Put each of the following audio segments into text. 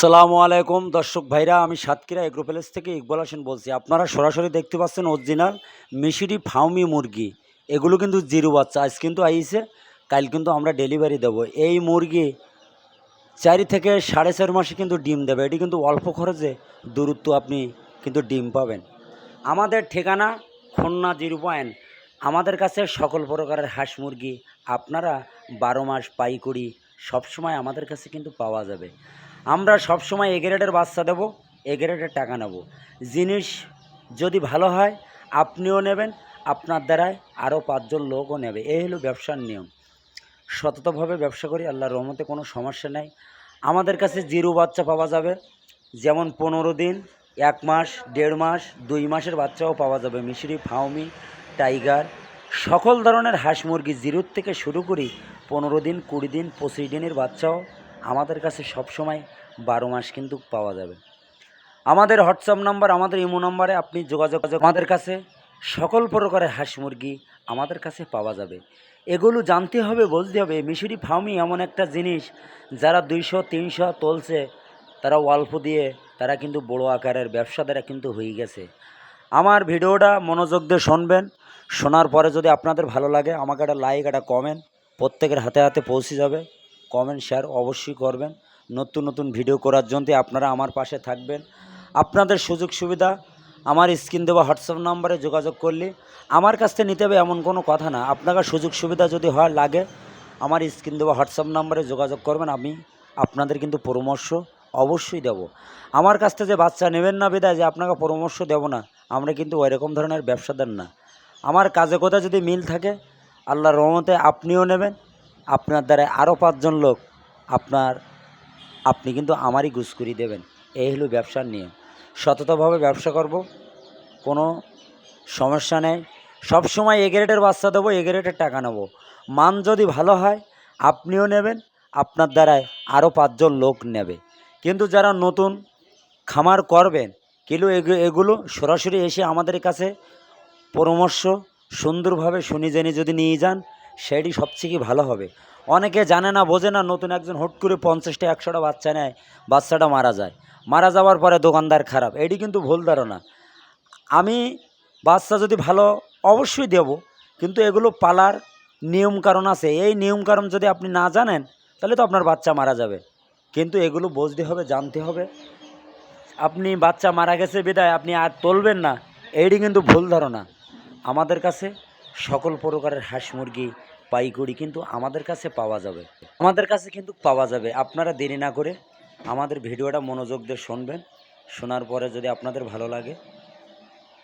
আসসালামু আলাইকুম দর্শক ভাইরা, আমি সাতক্ষীরা এগ্রো প্যালেস থেকে ইকবাল হোসেন বলছি। আপনারা সরাসরি দেখতে পাচ্ছেন অরিজিনাল মিশরি ফার্মি মুরগি। এগুলো কিন্তু জিরো বাচ্চা, আজ কিন্তু আইছে, কাল কিন্তু আমরা ডেলিভারি দেব। এই মুরগি 4 থেকে 4.5 মাসে কিন্তু ডিম দেবে। এটি কিন্তু অল্প খরচে দূরত্ব আপনি কিন্তু ডিম পাবেন। আমাদের ঠিকানা খুলনা 0 আমাদের কাছে সকল প্রকারের হাঁস মুরগি আপনারা 12 মাস পাইকারি সবসময় আমাদের কাছে কিন্তু পাওয়া যাবে। আমরা সবসময় এ গ্রেডের বাচ্চা দেবো, এ গ্রেডের টাকা নেব। জিনিস যদি ভালো হয় আপনিও নেবেন, আপনার দ্বারায় আরও 5 জন লোকও নেবে। এই হলো ব্যবসার নিয়ম। সততভাবে ব্যবসা করি, আল্লাহর রহমতে কোনো সমস্যা নেই। আমাদের কাছে জিরো বাচ্চা পাওয়া যাবে, যেমন 15 দিন, 1 মাস, 1.5 মাস, 2 মাসের বাচ্চাও পাওয়া যাবে। মিশরি, ফাউমি, টাইগার, সকল ধরনের হাঁস মুরগি জিরোর থেকে শুরু করি 15 দিন, 20 দিন, 25 দিনের বাচ্চাও আমাদের কাছে সবসময় 12 মাস কিন্তু পাওয়া যাবে। আমাদের হোয়াটসঅ্যাপ নাম্বার, আমাদের ইমো নাম্বারে আপনি যোগাযোগ, আমাদের কাছে সকল প্রকারের হাঁস মুরগি আমাদের কাছে পাওয়া যাবে। এগুলো জানতে হবে, বুঝতে হবে। মিশরি ফার্মি এমন একটা জিনিস, যারা 200-300 তুলছে তারা অল্প দিয়ে তারা কিন্তু বড় আকারের ব্যবসাদারা কিন্তু হয়ে গেছে। আমার ভিডিওটা মনোযোগ দিয়ে শুনবেন, শোনার পরে যদি আপনাদের ভালো লাগে আমাকে একটা লাইক, একটা কমেন্ট প্রত্যেকের হাতে হাতে পৌঁছে যাবে। কমেন্ট শেয়ার অবশ্যই করবেন। নতুন নতুন ভিডিও করার জন্য আপনারা আমার পাশে থাকবেন। আপনাদের সুযোগ সুবিধা আমার স্ক্রিন দেওয়া হোয়াটসঅ্যাপ নাম্বারে যোগাযোগ করলে আমার কাছ থেকে নিতে হবে এমন কোনো কথা না। আপনার সুযোগ সুবিধা যদি হয় লাগে, আমার স্ক্রিন দেওয়া হোয়াটসঅ্যাপ নাম্বারে যোগাযোগ করবেন। আমি আপনাদের কিন্তু পরামর্শ অবশ্যই দেব। আমার কাছ থেকে যে বাচ্চা নেবেন না বিদায় যে আপনাকে পরামর্শ দেব না, আমরা কিন্তু ওইরকম ধরনের ব্যবসাদার না। আমার কাজে কোথায় যদি মিল থাকে আল্লাহর রহমতে আপনিও নেবেন, আপনার দ্বারা আরও 5 জন লোক আপনি কিন্তু আমারই গুছ করিয়ে দেবেন। এই হলো ব্যবসার নিয়ম। সততভাবে ব্যবসা করব, কোনো সমস্যা নেই। সবসময় এ গ্রেডের বাচ্চা দেবো, এ গ্রেডের টাকা নেব। মান যদি ভালো হয় আপনিও নেবেন, আপনার দ্বারায় আরও 5 জন লোক নেবে। কিন্তু যারা নতুন খামার করবেন কিন্তু এগুলো সরাসরি এসে আমাদের কাছে পরামর্শ সুন্দরভাবে শুনি জেনে যদি নিয়ে যান সেটি সবথেকে ভালো হবে। অনেকে জানে না, বোঝে না, নতুন একজন হুট করে 50টা 100টা বাচ্চা নেয়, বাচ্চাটা মারা যায়, মারা যাওয়ার পরে দোকানদার খারাপ। এটি কিন্তু ভুল ধারণা। আমি বাচ্চা যদি ভালো অবশ্যই দেব, কিন্তু এগুলো পালার নিয়ম কারণ আছে। এই নিয়ম কারণ যদি আপনি না জানেন তাহলে তো আপনার বাচ্চা মারা যাবে। কিন্তু এগুলো বুঝতে হবে, জানতে হবে। আপনি বাচ্চা মারা গেছে বিদায় আপনি আর তুলবেন না, এইটি কিন্তু ভুল ধারণা। আমাদের কাছে সকল প্রকারের হাঁস মুরগি পাইকারি কিন্তু আমাদের কাছে পাওয়া যাবে, আমাদের কাছে কিন্তু পাওয়া যাবে। আপনারা দেরি না করে আমাদের ভিডিওটা মনোযোগ দিয়ে শুনবেন। শোনার পরে যদি আপনাদের ভালো লাগে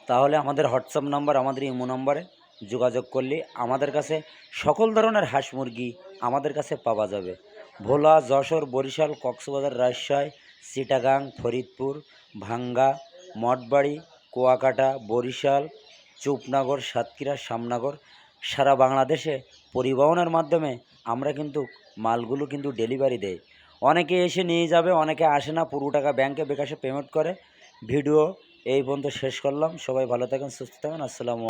তাহলে আমাদের হোয়াটসঅ্যাপ নাম্বার, আমাদের ইমো নাম্বারে যোগাযোগ করলে আমাদের কাছে সকল ধরনের হাঁস মুরগি আমাদের কাছে পাওয়া যাবে। ভোলা, যশোর, বরিশাল, কক্সবাজার, রাজশাহী, চিটাগাং, ফরিদপুর, ভাঙ্গা, মঠবাড়ি, কুয়াকাটা, বরিশাল, চুপনগর, সাতক্ষীরা, শামনগর, সারা বাংলাদেশে পরিবহনের মাধ্যমে আমরা কিন্তু মালগুলো কিন্তু ডেলিভারি দেই। অনেকে এসে নিয়ে যাবে, অনেকে আসে না, পুরো টাকা ব্যাংকে বিকাশে পেমেন্ট করে। ভিডিও এই পর্যন্ত শেষ করলাম। সবাই ভালো থাকেন, সুস্থ থাকেন। আসসালামু আলাইকুম।